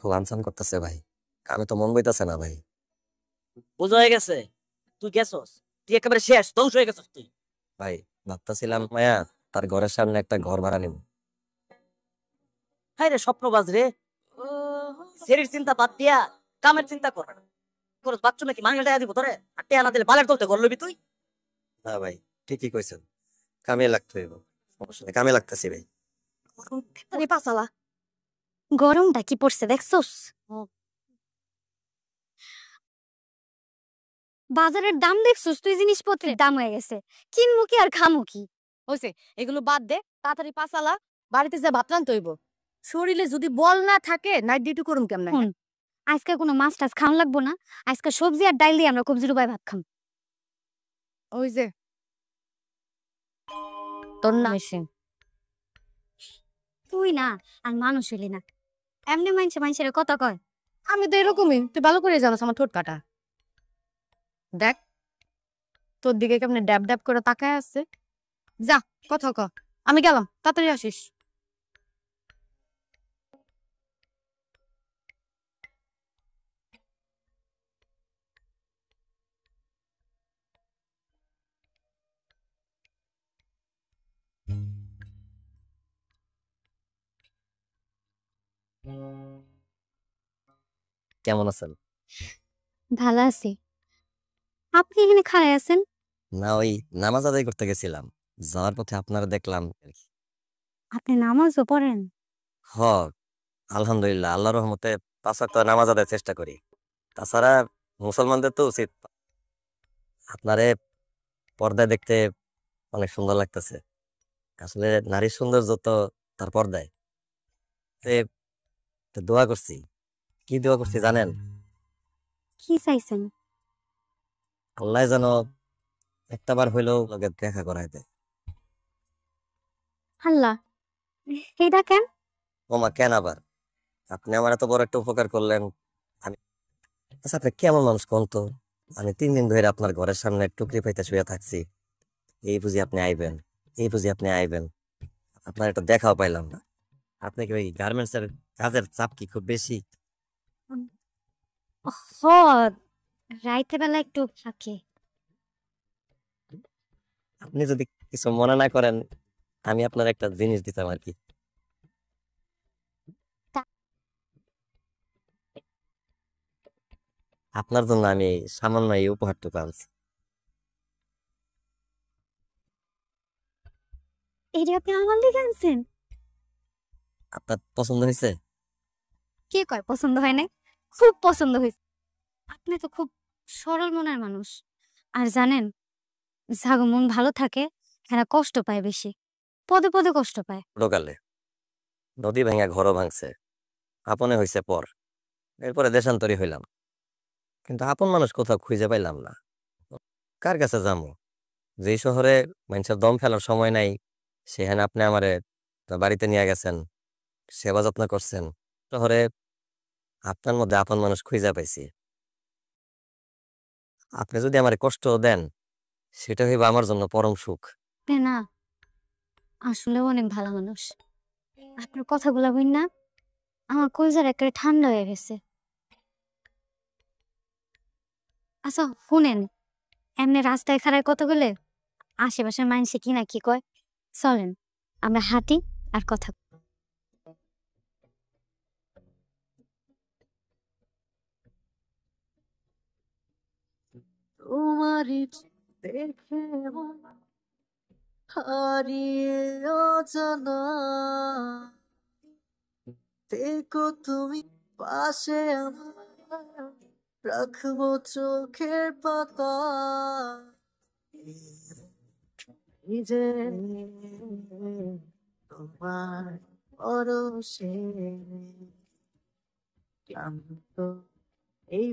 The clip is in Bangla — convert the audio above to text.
খুব আনসান করতেছে ভাই। আমি তো মন বইতাছে না ভাই। বোঝা হয়ে গেছে, তুই গেছস, তুই একেবারে শেষ, ধ্বংস হয়ে গেছস তুই। ভাই ভাবতেছিলাম মায়া তার ঘরের সামনে একটা ঘর ভাড়া নিব। হাই রে স্বপ্নবাজ রে, শরীর চিন্তা বাদ দিয়া কামের চিন্তা কর। খরচ বাচ্চু নাকি মাঙ্গেল টাকা দিব তোরে, আর টেয়া না দিলে বালের তোলতে ঘর লবি তুই। না ভাই, ঠিকই কইছেন, কামে লাগতে হইব। সমস্যা নেই, কামে লাগতেছি ভাই। আরে পাসালা, গরমটা কি পড়ছে দেখছস? বাজারের দাম দেখছস তুই? জিনিসপত্রের দাম হয়ে গেছে, কিনবো কি আর খামু কি? হইছে, এগুলো বাদ দে, তাড়াতাড়ি পাসালা, বাড়িতে যা ভাত রান্ধতে হইব। শরীরে যদি বল না থাকে নাইট ডিউটি করুম কেমনে? হুন, আজকে কোনো মাছ টাছ খাওয়া লাগবো না, আজকে সবজি আর ডাল দিয়ে আমরা কবজি ডুবাই ভাত খাম। ওই যে তোর না মেশিন, তুই না আর মানুষ হইলি না, এমনি মানুষের কথা কয়। আমি তো এরকমই, তুই ভালো করে জানাস আমার ঠোঁট কাটা। দেখ তোর দিকে কেমনে ড্যাব ড্যাব করে তাকায় আছে। যা, কথা ক, আমি গেলাম, তাড়াতাড়ি আসিস। কেমন আছেন? ভালো আছি। আপনি এখানে খাড়ায় আছেন? না, ওই নামাজ আদায় করতে গেছিলাম, যাওয়ার পথে আপনারা দেখলাম। আপনি নামাজও পড়েন? হ, আলহামদুলিল্লাহ, আল্লাহর রহমতে 5 ওয়াক্ত নামাজ আদায়ের চেষ্টা করি। তাছাড়া মুসলমানদের তো উচিত আপনারে পর্দায় দেখতে অনেক সুন্দর লাগতেছে। আসলে নারীর সৌন্দর্য তো তার পর্দায়। তে তো দোয়া করছি। কি দোয়া করছি জানেন? কি চাইছেন? আল্লাহ যেন একটাবার হইলেও লগে দেখা করাই দেয়। আল্লাহ, এইটা কেন? ওমা, কেন আবার? আপনি আমার এত বড় একটা উপকার করলেন। আমি, আচ্ছা আপনি কেমন মানুষ কোন তো? আমি 3 দিন ধরে আপনার ঘরের সামনে টুকরি পাইতে শুয়ে থাকছি। এই বুঝি আপনি আইবেন, এই বুঝি আপনি আইবেন, আপনার একটা দেখাও পাইলাম না। আপনি কি ওই গার্মেন্টস এর কাজের চাপ কি খুব বেশি? হ, রাইতে বেলা একটু থাকে। আপনি যদি কিছু মনে না করেন, আমি আপনার একটা জিনিস দিতাম আর কি। আপনার জন্য আমি সামান্য এই উপহারটুকু আনছি। এইটা আপনি আমার দিকে আনছেন? আপনার পছন্দ হয়েছে? কে কয় পছন্দ হয় নাই? খুব পছন্দ হয়েছে। আপনি তো খুব সরল মনের মানুষ। আর জানেন, যাগো মন ভালো থাকে এরা কষ্ট পায় বেশি, পদে পদে কষ্ট পায়। ছোটকালে নদী ভাঙা ঘরও ভাঙছে, আপনে হইছে পর। এরপরে দেশান্তরী হইলাম, কিন্তু আপন মানুষ কোথাও খুঁজে পাইলাম না। কার কাছে যাবো? যেই শহরে মানুষের দম ফেলার সময় নাই, সেখানে আপনি আমারে বাড়িতে নিয়ে গেছেন, সেবা যত্ন করছেন। শহরে আপনার মধ্যে আপন মানুষ খুঁজে পাইছি। আপনি যদি আমার কষ্ট দেন, সেটা হইবে আমার জন্য পরম সুখ। আপনি না আসলে অনেক ভালো মানুষ। আপনার কথাগুলা বই না আমার কলজার একেবারে ঠান্ডা হয়ে গেছে। আচ্ছা শুনেন, এমনি রাস্তায় খাড়ায় কথা বলে আশেপাশের মানুষে কি না কি কয়, চলেন আমরা হাঁটি আর কথা। তোমারই দেখে মন হারিয়ে অজানা, দেখো তুমি পাশে আমার, রাখবো চোখের পাতা নিজে তোমার পরশে ক্লান্ত এই